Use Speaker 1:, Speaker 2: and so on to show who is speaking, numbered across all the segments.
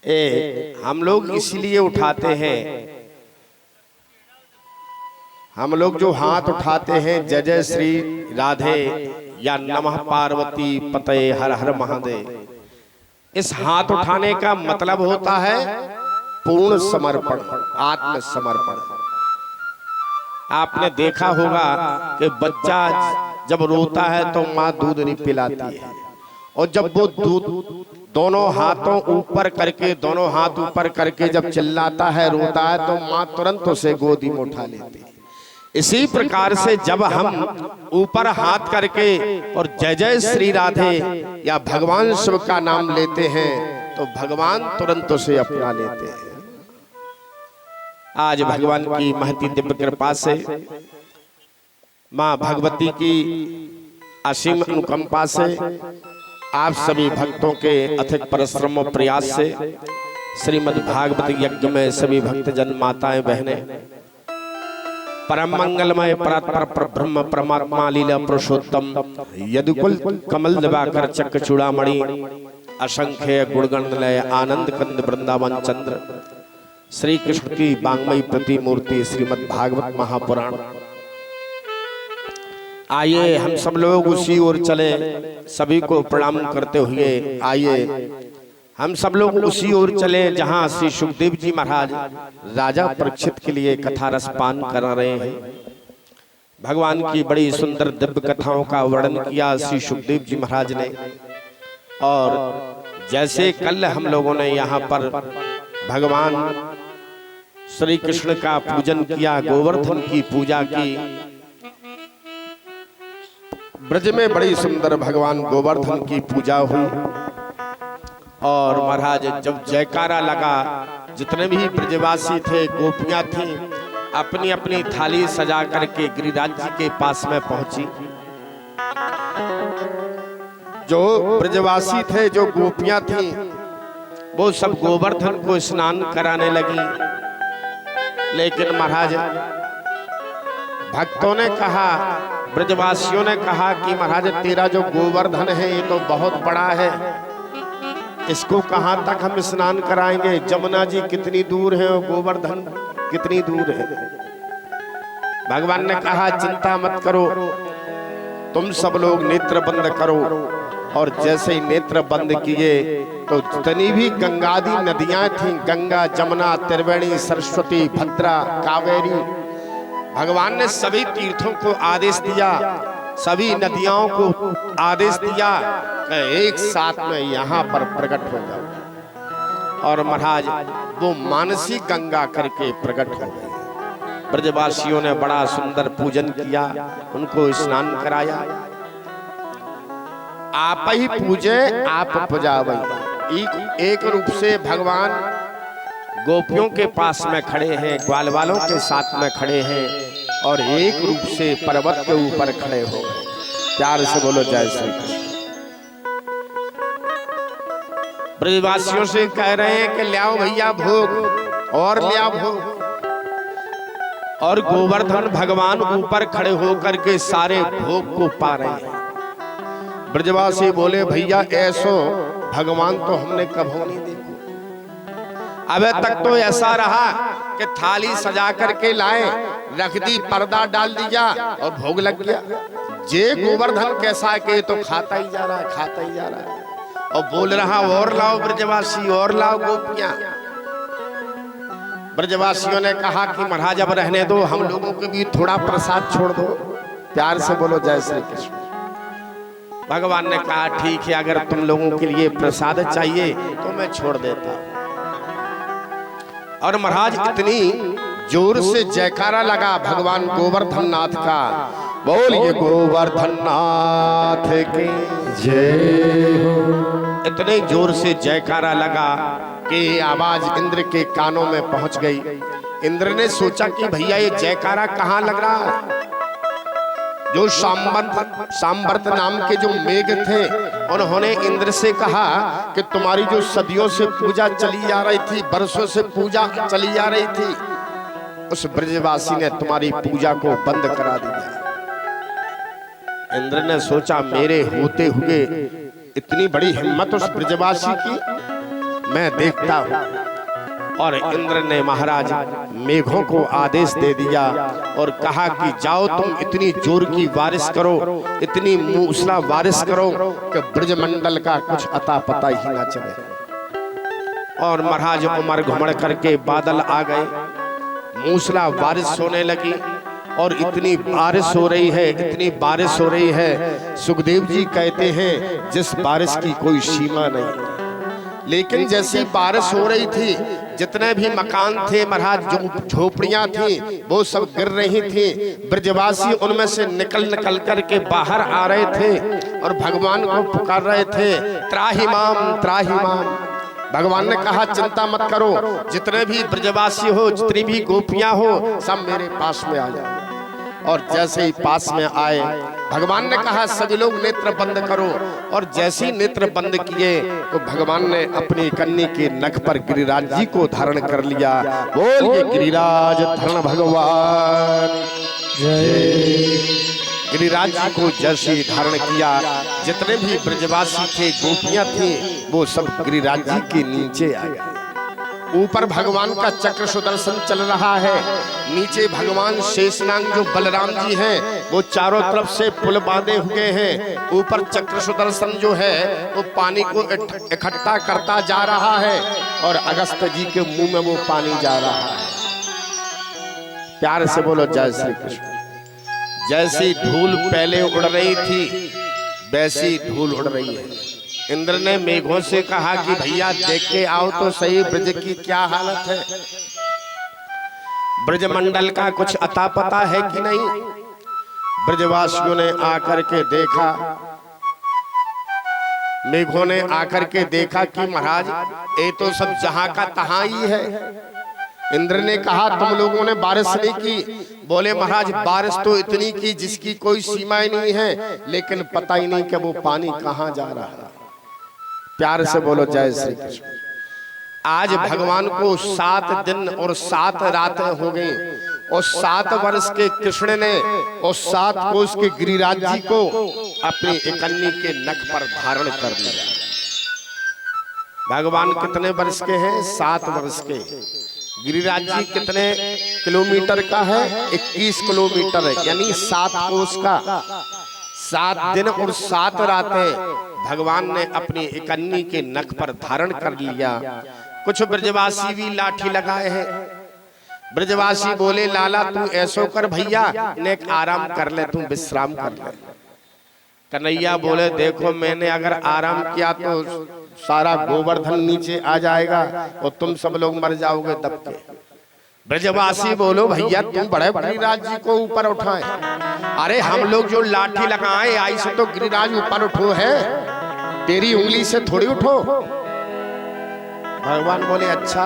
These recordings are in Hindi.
Speaker 1: हम लोग इसलिए उठाते हैं, हम लोग जो हाथ उठाते हैं जय जय श्री राधे या नमः पार्वती पते हर हर महादेव, इस हाथ उठाने का मतलब होता है पूर्ण समर्पण, आत्मसमर्पण। आपने देखा होगा कि बच्चा जब रोता है तो माँ दूध नहीं पिलाती है, और जब वो दूध दोनों हाथों ऊपर करके, दोनों हाथ ऊपर करके जब चिल्लाता है, रोता है, तो माँ तुरंत उसे गोदी में उठा लेती है। इसी प्रकार से जब हम ऊपर हाथ करके और जय जय श्री राधे या भगवान शिव का नाम लेते हैं तो भगवान तुरंत उसे अपना लेते हैं। आज भगवान की महती दिव्य कृपा से, माँ भगवती की असीम अनुकंपा से, आप सभी भक्तों के अथक परिश्रम और प्रयास से श्रीमद् भागवत यज्ञ में सभी भक्तजन माताएं बहनें परम मंगलमय परात्पर ब्रह्म परमात्मा लीला पुरुषोत्तम यदुकुल कमल दिवाकर चक्र चूड़ामणि असंख्य गुणगण लय आनंद कंद वृंदावन चंद्र श्री कृष्ण की वांग्मयी प्रतिमूर्ति श्रीमद् भागवत महापुराण। आइए हम सब लोग उसी ओर चले, सभी को प्रणाम करते हुए आइए हम सब लोग उसी ओर चले जहां श्री सुखदेव जी महाराज राजा परीक्षित के लिए कथा रसपान करा रहे हैं। भगवान की बड़ी सुंदर दिव्य कथाओं का वर्णन किया श्री सुखदेव जी महाराज ने, और जैसे कल हम लोगों ने यहाँ पर भगवान श्री कृष्ण का पूजन किया, गोवर्धन की पूजा की, ब्रज में बड़ी सुंदर भगवान गोवर्धन की पूजा हुई, और महाराज जब जयकारा लगा, जितने भी ब्रजवासी थे, गोपियां थी, अपनी अपनी थाली सजा करके गिरिराज जी के पास में पहुंची। जो ब्रजवासी थे, जो गोपियां थी, वो सब गोवर्धन को स्नान कराने लगी। लेकिन महाराज भक्तों ने कहा, ब्रजवासियों ने कहा कि महाराज तेरा जो गोवर्धन है ये तो बहुत बड़ा है, इसको कहां तक हम स्नान कराएंगे? जमुना जी कितनी दूर है और गोवर्धन कितनी दूर है? भगवान ने कहा चिंता मत करो, तुम सब लोग नेत्र बंद करो। और जैसे ही नेत्र बंद किए तो जितनी भी गंगादी नदियां थीं, गंगा, जमुना, त्रिवेणी, सरस्वती, भद्रा, कावेरी, भगवान ने सभी तीर्थों को आदेश दिया, सभी नदियों को आदेश दिया कि एक साथ में यहाँ पर प्रकट हो जाओ। और महाराज वो मानसी गंगा करके प्रकट हो गए। ब्रजवासियों ने बड़ा सुंदर पूजन किया, उनको स्नान कराया। आप ही पूजे आप पुजावै, एक रूप से भगवान गोपियों के पास में खड़े हैं, ग्वाल वालों के साथ में खड़े हैं, और एक रूप से पर्वत के ऊपर खड़े हो गए। प्यार से बोलो जय श्री कृष्ण। ब्रजवासियों से कह रहे हैं कि ले आओ भैया भोग, और ले आओ भोग। और गोवर्धन भगवान ऊपर खड़े होकर के सारे भोग को पा रहे हैं। ब्रजवासी बोले भैया ऐसो भगवान तो हमने कभी नहीं देखा। अबे तक तो ऐसा रहा कि थाली सजा करके लाए, रख दी, पर्दा डाल दिया और भोग लग गया। जे गोवर्धन कैसा है कि तो खाता ही जा रहा है, खाता ही जा रहा है, और बोल रहा और लाओ ब्रजवासी, और लाओ गोपियां। ब्रजवासियों ने कहा कि महाराज अब रहने दो, हम लोगों को भी थोड़ा प्रसाद छोड़ दो। प्यार से बोलो जय श्री कृष्ण। भगवान ने कहा ठीक है, अगर तुम लोगों के लिए प्रसाद चाहिए तो मैं छोड़ देता हूं। और महाराज इतनी जोर से जयकारा लगा भगवान गोवर्धन नाथ का, बोलिए गोवर्धन नाथ की जय हो। इतने जोर से जयकारा लगा कि आवाज इंद्र के कानों में पहुंच गई। इंद्र ने सोचा कि भैया ये जयकारा कहां लग रहा है। जो सांबर्त नाम के जो मेघ थे, उन्होंने इंद्र से कहा कि तुम्हारी जो सदियों से पूजा चली आ रही थी, बरसों से पूजा चली आ रही थी, उस ब्रजवासी ने तुम्हारी पूजा को बंद करा दिया। इंद्र ने सोचा मेरे होते हुए इतनी बड़ी हिम्मत उस ब्रजवासी की, मैं देखता हूँ। और इंद्र ने महाराज मेघों को आदेश दे दिया और कहा कि जाओ तुम इतनी जोर की बारिश करो, इतनी मूसला बारिश करो कि ब्रजमंडल का कुछ अता पता ही ना चले। और महाराज उमड़ घुमड़ करके बादल आ गए, मूसला बारिश होने लगी और इतनी बारिश हो रही है, इतनी बारिश हो रही है, सुखदेव जी कहते हैं जिस बारिश की कोई सीमा नहीं। लेकिन जैसी बारिश हो रही थी, जितने भी मकान थे महाराज, जो झोपड़ियां थी, वो सब गिर रही थी। ब्रजवासी उनमें से निकल निकल करके बाहर आ रहे थे और भगवान को पुकार रहे थे, त्राहि माम त्राहि माम। भगवान ने कहा चिंता मत करो, जितने भी ब्रजवासी हो, जितनी भी गोपियां हो, सब मेरे पास में आ जाओ। और जैसे ही पास में आए, भगवान ने कहा सभी लोग नेत्र बंद करो। और जैसे ही नेत्र बंद किए तो भगवान ने अपनी कन्या के नख पर गिरिराज जी को धारण कर लिया। बोलिए गिरिराज धरण भगवान जय। गिरिराज जी को जैसे ही धारण किया, जितने भी ब्रजवासी थे, गोपियां थी, वो सब गिरिराज जी के नीचे आ गए। ऊपर भगवान का चक्र सुदर्शन चल रहा है, नीचे भगवान शेषनाग जो बलराम जी हैं वो चारों तरफ से पुल बांधे हुए हैं। ऊपर चक्र सुदर्शन जो है वो पानी को इकट्ठा करता जा रहा है और अगस्त जी के मुंह में वो पानी जा रहा है। प्यार से बोलो जय श्री कृष्ण। जैसी धूल पहले उड़ रही थी वैसी धूल उड़ रही है। इंद्र ने मेघों से कहा कि भैया देख के आओ तो सही, ब्रज की क्या हालत है, ब्रजमंडल का कुछ अता पता है कि नहीं। ब्रजवासियों ने आकर के देखा, मेघों ने आकर के देखा कि महाराज ये तो सब जहां का तहां ही है। इंद्र ने कहा तुम लोगों ने बारिश नहीं की। बोले महाराज बारिश तो इतनी की जिसकी कोई सीमा ही नहीं है, लेकिन पता ही नहीं कि वो पानी कहां जा रहा है। प्यार से बोलो जय श्री कृष्ण। आज भगवान को 7 दिन और 7 रातें हो गई और 7 वर्ष के कृष्ण ने और 7 कोस के गिरिराज जी को अपनी कन्या के नख पर धारण कर लिया। भगवान कितने वर्ष के हैं? 7 वर्ष के। गिरिराज जी कितने किलोमीटर का है? 21 किलोमीटर है, यानी 7 कोस का। 7 दिन और 7 रातें भगवान ने अपनी कन्या के नख पर धारण कर लिया। कुछ ब्रजवासी भी लाठी लगाए हैं। ब्रजवासी बोले लाला तू ऐसो कर भैया, नेक आराम कर ले, तू विश्राम कर ले। कन्हैया बोले देखो मैंने अगर आराम किया तो सारा गोवर्धन नीचे आ जाएगा और तुम सब लोग मर जाओगे दब के। ब्रजवासी बोलो भैया तुम बड़े गिरिराज जी को ऊपर उठाए। अरे हम लोग जो लाठी लगाए आई से तो गिरिराज ऊपर उठो है, तेरी उंगली से थोड़ी उठो। भगवान बोले अच्छा।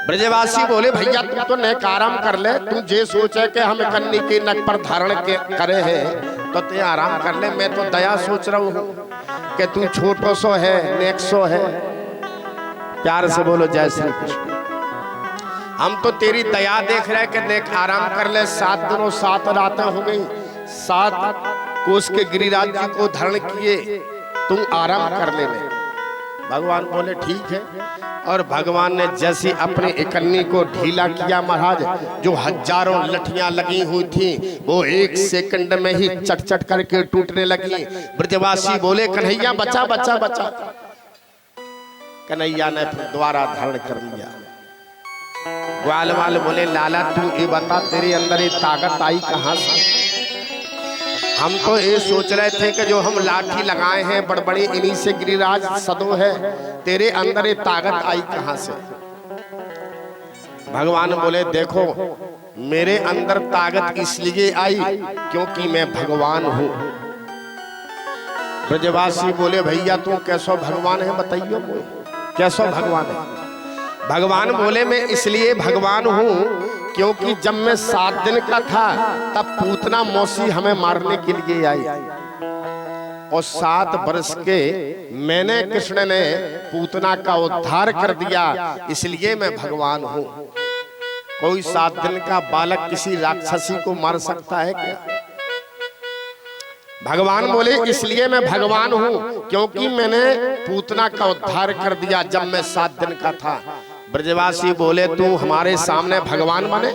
Speaker 1: ब्रजवासी बोले भैया तुम तो नेक आराम कर ले, तू जे सोचे कि हम कन्या के नख पर धारण करे हैं तो ते आराम कर ले। मैं तो दया सोच रहा हूँ कि तू छोटो सो है, नेक सो है। प्यार से बोलो जय श्री कृष्ण। हम तो तेरी दया देख रहे कि नेक आराम कर ले। 7 दिन और 7 रातें हो गई, 7 कोस के गिरिराज जी को धारण किए, तुम आराम कर ले। भगवान बोले ठीक है। और भगवान ने जैसे अपने कन्या को ढीला किया महाराज, जो हजारों लठियां लगी हुई थी वो 1 सेकंड में ही चट चट करके टूटने लगी। ब्रजवासी बोले कन्हैया बचा बचा बचा। कन्हैया ने फिर दोबारा धारण कर लिया। ग्वाल वाल बोले लाला तू ये बता तेरे अंदर ये ताकत आई कहां से? हम तो ये सोच रहे थे कि जो हम लाठी लगाए हैं बड़बड़ी इन्हीं से गिरिराज सदो है, तेरे अंदर ये ताकत आई कहां से? भगवान बोले देखो मेरे अंदर ताकत इसलिए आई क्योंकि मैं भगवान हूं। ब्रजवासी बोले भैया तू कैसो भगवान है बताइयो, कैसो भगवान है? भगवान बोले मैं इसलिए भगवान हूं क्योंकि जब मैं 7 दिन का था तब पूतना मौसी हमें मारने के लिए आई और 7 वर्ष के मैंने कृष्ण ने पूतना का उद्धार कर दिया, इसलिए मैं भगवान हूं। कोई 7 दिन का बालक किसी राक्षसी को मार सकता है क्या? भगवान बोले इसलिए मैं भगवान हूं क्योंकि मैंने पूतना का उद्धार कर दिया जब मैं 7 दिन का था। ब्रजवासी बोले तू हमारे सामने भगवान बने?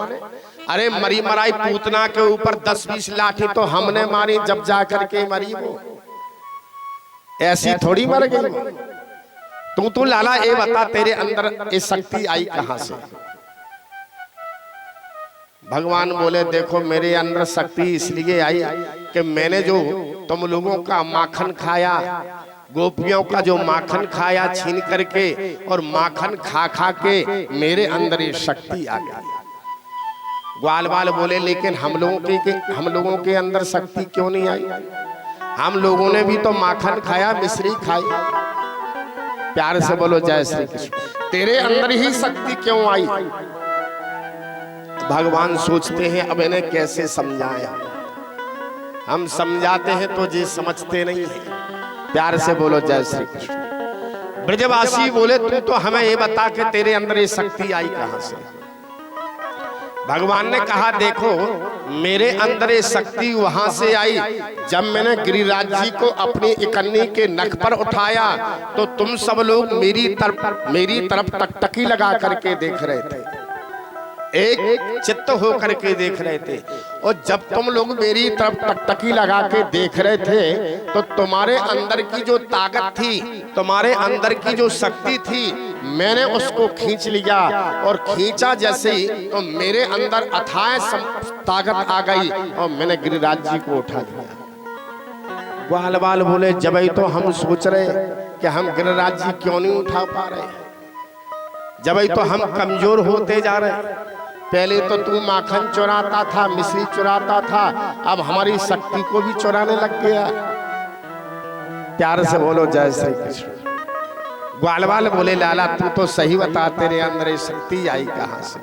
Speaker 1: अरे मरी मराई पूतना के ऊपर 10-20 लाठी तो हमने मारी जब जा करके मरी वो, ऐसी थोड़ी मर गई। तू लाला ये बता तेरे अंदर ये शक्ति आई कहां से? भगवान बोले देखो मेरे अंदर शक्ति इसलिए आई कि मैंने जो तुम लोगों का माखन खाया, गोपियों का जो माखन खाया छीन करके, और माखन खा खा के मेरे अंदर ये शक्ति आ गई। ग्वाल बाल बोले लेकिन हम लोगों के अंदर शक्ति क्यों नहीं आई? हम लोगों ने भी तो माखन खाया, मिश्री खाई। प्यार से बोलो जय श्री कृष्ण। तेरे अंदर ही शक्ति क्यों आई? भगवान सोचते हैं अब इन्हें कैसे समझाया। हम समझाते हैं तो जी समझते नहीं है। प्यार से बोलो जय श्री कृष्ण। ब्रजवासी बोले तू तो हमें ये बता कि तेरे अंदर ये शक्ति आई कहां से? भगवान ने कहा देखो मेरे अंदर ये शक्ति वहां से आई जब मैंने गिरिराज जी को अपनी इकन्नी के नख पर उठाया तो तुम सब लोग मेरी तरफ टकटकी लगा करके देख रहे थे, एक चित्त हो करके देख रहे थे। और जब तुम लोग मेरी तरफ टकटकी लगा के देख रहे थे तो तुम्हारे अंदर की जो ताकत थी, तुम्हारे अंदर की जो शक्ति थी, मैंने उसको खींच लिया। और खींचा जैसे ही तो मेरे अंदर अथाह ताकत आ गई और मैंने गिरिराज जी को उठा लिया। ग्वाल बाल बोले जब ही तो हम सोच रहे कि हम गिरिराज जी क्यों नहीं उठा पा रहे, जब ही तो हम कमजोर होते जा रहे। पहले तो तू माखन चुराता था, मिश्री चुराता था, अब हमारी शक्ति को भी चुराने लग गया। प्यार से बोलो जय श्री कृष्ण। ग्वाल बाल बोले लाला तू तो सही बता तेरे अंदर शक्ति आई कहां से?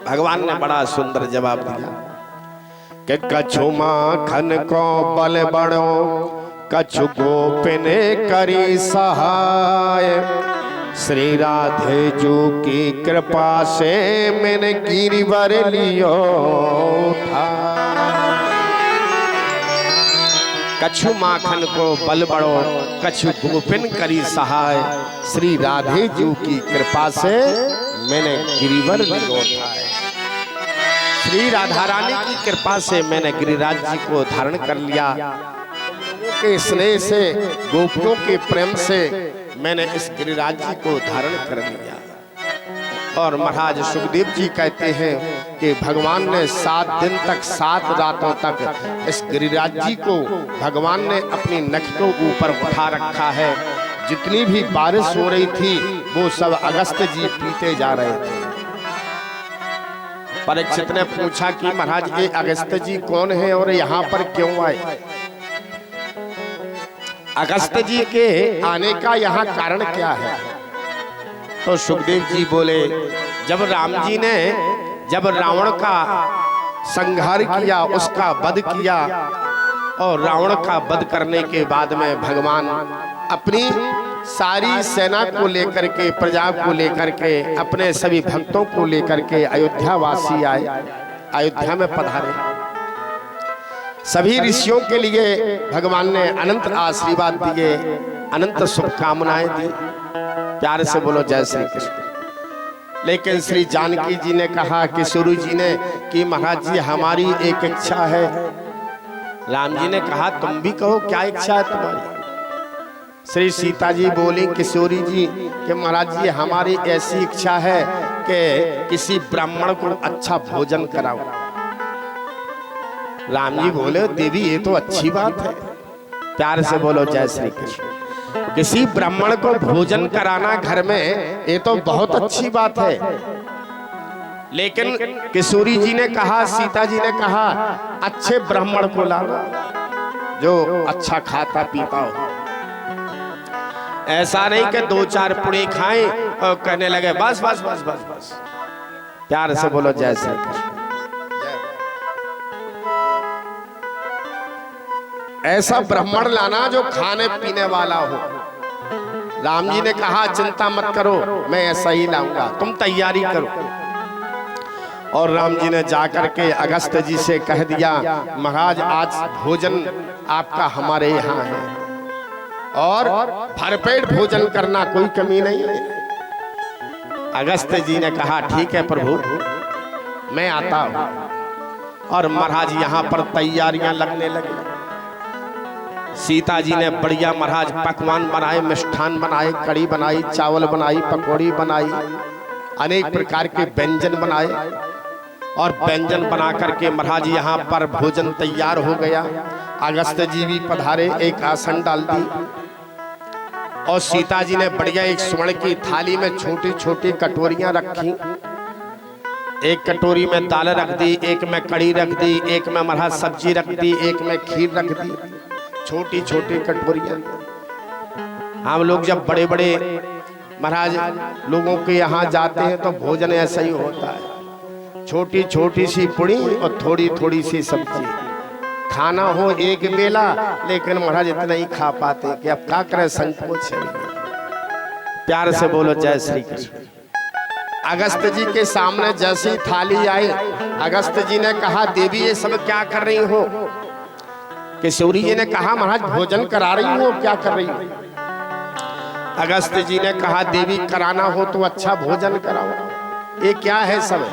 Speaker 1: भगवान ने बड़ा सुंदर जवाब दिया कि कछु माखन को बल बड़ो, कछु गोपिने करी सहाय, श्री राधे जू की कृपा से मैंने गिरिवर लियो था। कछु माखन को बल बड़ो, कछु गोपिन करी सहाय, श्री राधे जू की कृपा से मैंने गिरिवर लियो था। श्री राधा रानी की कृपा से मैंने गिरिराज जी को धारण कर लिया। के स्नेह से, गोपियों के प्रेम से मैंने इस गिरिराज जी को धारण कर लिया। और महाराज सुखदेव जी कहते हैं कि भगवान ने 7 दिन तक 7 रातों तक इस गिरिराज जी को भगवान ने अपनी नख के ऊपर उठा रखा है। जितनी भी बारिश हो रही थी वो सब अगस्त जी पीते जा रहे थे। परीक्षित ने पूछा कि महाराज ये अगस्त जी कौन है और यहाँ पर क्यों आए? अगस्त जी के आने का यहाँ कारण क्या है? तो सुखदेव जी बोले जब राम जी ने जब रावण का संहार किया, उसका वध किया, और रावण का वध करने के बाद में भगवान अपनी सारी सेना को लेकर के, प्रजा को लेकर के, अपने सभी भक्तों को लेकर के अयोध्या वासी आए, अयोध्या में पधारे। सभी ऋषियों के लिए भगवान ने अनंत आशीर्वाद दिए, अनंत शुभकामनाएं दी। प्यार से बोलो जय श्री कृष्ण। लेकिन श्री जानकी जी ने कहा, किशोरी जी ने कि महाराज जी हमारी एक इच्छा है। राम जी ने कहा तुम भी कहो क्या इच्छा है तुम्हारी? श्री सीता जी बोली किशोरी जी कि महाराज जी हमारी ऐसी इच्छा है कि किसी ब्राह्मण को अच्छा भोजन कराओ। राम जी बोले देवी ये तो अच्छी बात है। प्यार से बोलो जय श्री कृष्ण। किसी ब्राह्मण को भोजन कराना घर में ये तो बहुत अच्छी बात है। लेकिन किशोरी जी ने कहा, सीता जी ने कहा अच्छे ब्राह्मण को लाना जो अच्छा खाता पीता हो। ऐसा नहीं कि 2-4 पुड़ी खाएं और कहने लगे बस बस बस बस बस। प्यार से बोलो जय श्री कृष्ण। ऐसा ब्राह्मण लाना जो खाने पीने वाला हो। राम जी ने कहा चिंता मत करो मैं ऐसा ही लाऊंगा, तुम तैयारी करो। और राम जी ने जाकर के अगस्त जी से कह दिया, महाराज आज भोजन आपका हमारे यहाँ है और भरपेट भोजन करना, कोई कमी नहीं है। अगस्त जी ने कहा ठीक है प्रभु, मैं आता हूं। और महाराज यहाँ पर तैयारियां लगने लगी। सीता जी ने बढ़िया महाराज पकवान बनाए, मिष्ठान बनाए, कड़ी बनाई, चावल बनाई, पकौड़ी बनाई, अनेक प्रकार के व्यंजन बनाए। और व्यंजन बना करके महाराज यहाँ पर भोजन तैयार हो गया। अगस्त जी भी पधारे, एक आसन डाल दी और सीता जी ने बढ़िया एक स्वर्ण की थाली में छोटी छोटी कटोरियां रखी। एक कटोरी में दाल रख दी, एक में कड़ी रख दी, एक में महाराज सब्जी रख दी, एक में खीर रख दी। छोटी छोटी कटोरियां। हम लोग जब बड़े बड़े महाराज लोगों के यहाँ जाते हैं तो भोजन ऐसा ही होता है, छोटी छोटी सी पुड़ी और थोड़ी थोड़ी सी सब्जी। खाना हो एक बेला, लेकिन महाराज इतना ही खा पाते कि अब क्या करें, संकोच है। प्यार से बोलो जय श्री कृष्ण। अगस्त जी के सामने जैसी थाली आई, अगस्त जी ने कहा देवी ये सब क्या कर रही हो? किशोरी जी ने कहा महाराज भोजन करा रही हो, क्या कर रही हो? अगस्त जी ने कहा देवी कराना हो तो अच्छा भोजन कराओ। ये क्या है सब?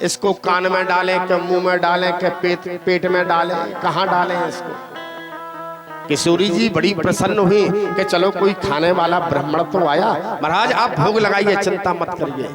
Speaker 1: इसको कान में डालें के मुंह में डालें के पेट में डालें, कहाँ डालें इसको? किशोरी जी बड़ी प्रसन्न हुई कि चलो कोई खाने वाला ब्राह्मण तो आया, महाराज आप भोग लगाइए, चिंता मत करिए।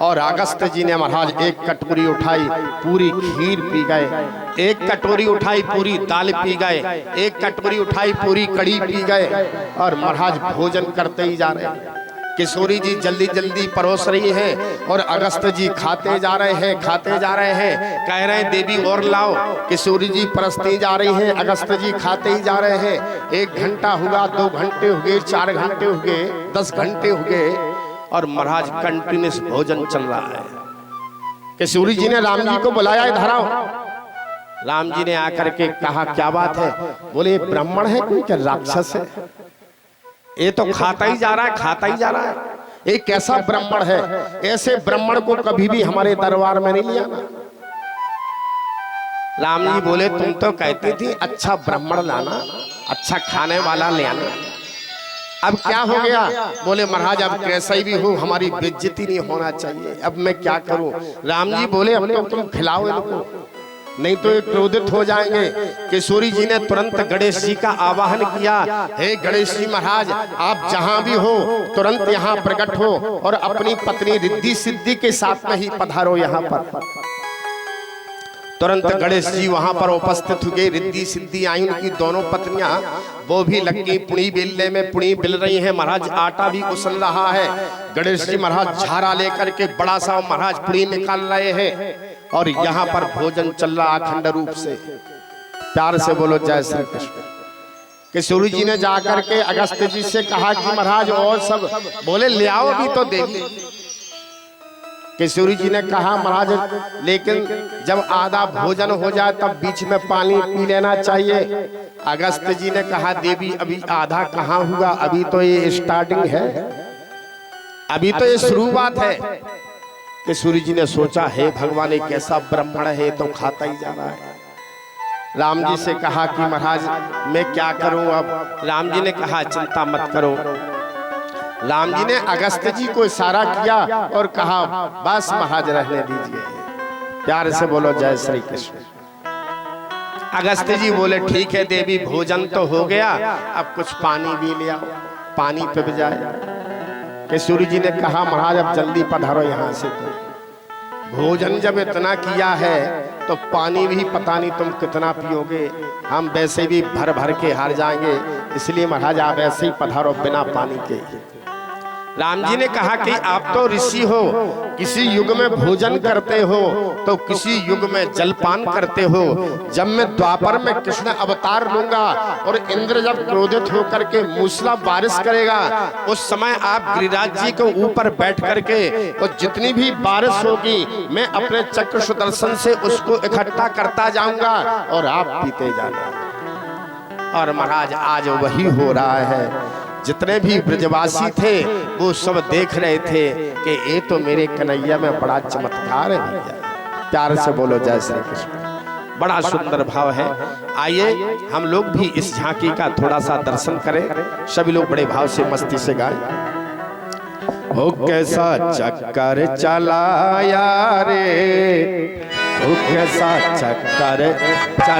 Speaker 1: और अगस्त जी ने महाराज एक कटोरी उठाई, पूरी खीर पी गए। एक कटोरी उठाई, पूरी दाल पी गए। एक कटोरी उठाई, पूरी कड़ी पी गए। और महाराज भोजन करते ही जा रहे हैं। किशोरी जी जल्दी जल्दी परोस रही हैं और अगस्त जी खाते जा रहे हैं, खाते जा रहे हैं। कह रहे हैं देवी और लाओ। किशोरी जी परसती जा रही हैं, अगस्त जी खाते ही जा रहे हैं। 1 घंटा हुआ, 2 घंटे हो गए, 4 घंटे हो गए, 10 घंटे हो गए और महाराज कंटिन्यूस भोजन चल रहा है। किशोरी जी ने राम जी को बुलाया, इधर आओ। राम जी ने आकर के कहा क्या बात है? बोले ब्राह्मण है कोई क्या राक्षस है? ये तो खाता ही जा रहा है, खाता ही जा रहा है। एक कैसा ब्राह्मण है? ऐसे ब्राह्मण को कभी भी हमारे दरबार में नहीं लिया ना। राम जी बोले तुम तो कहती थी अच्छा ब्राह्मण लाना, अच्छा खाने वाला ले आना, अब क्या हो गया? बोले महाराज अब कैसा ही भी हो हमारी बेइज्जती नहीं होना चाहिए, अब मैं क्या करूं? राम जी बोले अब तो तुम खिलाओ इनको, नहीं तो ये क्रोधित हो जाएंगे। किशोरी जी ने तुरंत गणेश जी का आवाहन किया, हे गणेश जी महाराज आप जहां भी हो तुरंत यहाँ प्रकट हो और अपनी पत्नी रिद्धि सिद्धि के साथ में ही पधारो यहाँ पर। तुरंत गणेश जी वहां पर उपस्थित हुए। रिद्धि सिद्धि आई, उनकी दोनों पत्नियां, वो भी लगी पुड़ी बेलने में, पुड़ी बेल रही हैं। महाराज आटा भी उसल रहा है। गणेश जी महाराज झारा लेकर के बड़ा सा महाराज पुड़ी निकाल रहे हैं और यहाँ पर भोजन चल रहा अखंड रूप से। प्यार से बोलो जय श्री कृष्ण। किशोरी जी ने जाकर के अगस्त जी से कहा कि महाराज और सब, बोले ले आओ अभी तो देवी। किशोरी जी ने कहा महाराज लेकिन जब आधा भोजन हो जाए तब बीच में पानी पी लेना चाहिए। अगस्त जी ने कहा देवी अभी आधा कहाँ हुआ, अभी तो ये स्टार्टिंग है, अभी तो ये शुरुआत है। किशोरी जी ने सोचा हे भगवान ये कैसा ब्राह्मण है, तो खाता ही जा रहा है। राम जी से कहा कि महाराज मैं क्या करूं अब? राम जी ने कहा चिंता मत करो। राम जी ने अगस्त जी को इशारा किया और कहा बस महाराज रहने दीजिए। प्यार से बोलो जय श्री कृष्ण। अगस्त जी बोले ठीक है देवी भोजन तो हो गया, अब कुछ पानी भी ले आओ, पानी पिप जाए। किशोरी जी ने कहा महाराज अब जल्दी पधारो यहाँ से, तो भोजन जब इतना किया है तो पानी भी पता नहीं तुम कितना पियोगे, हम वैसे भी भर भर के हार जाएंगे, इसलिए महाराज आप ऐसे ही पधारो बिना पानी के। राम जी ने कहा कि आप तो ऋषि हो, किसी युग में भोजन करते हो तो किसी युग में जलपान करते हो। जब मैं द्वापर में कृष्ण अवतार लूंगा और इंद्र जब क्रोधित होकर के मूसला बारिश करेगा, उस समय आप गिरिराज जी के ऊपर बैठ करके और जितनी भी बारिश होगी मैं अपने चक्र सुदर्शन से उसको इकट्ठा करता जाऊंगा और आप पीते जाना। और महाराज आज वही हो रहा है। जितने भी ब्रजवासी थे वो सब देख रहे थे कि ये तो मेरे कन्हैया में बड़ा चमत्कार अरे भैया प्यार से बोलो जय श्री कृष्ण। बड़ा सुंदर भाव है। आइए हम लोग भी इस झांकी का थोड़ा सा दर्शन करें। सभी लोग बड़े भाव से मस्ती से गाएं। हो कैसा चक्कर चलाया रे, हो कैसा चक्कर चला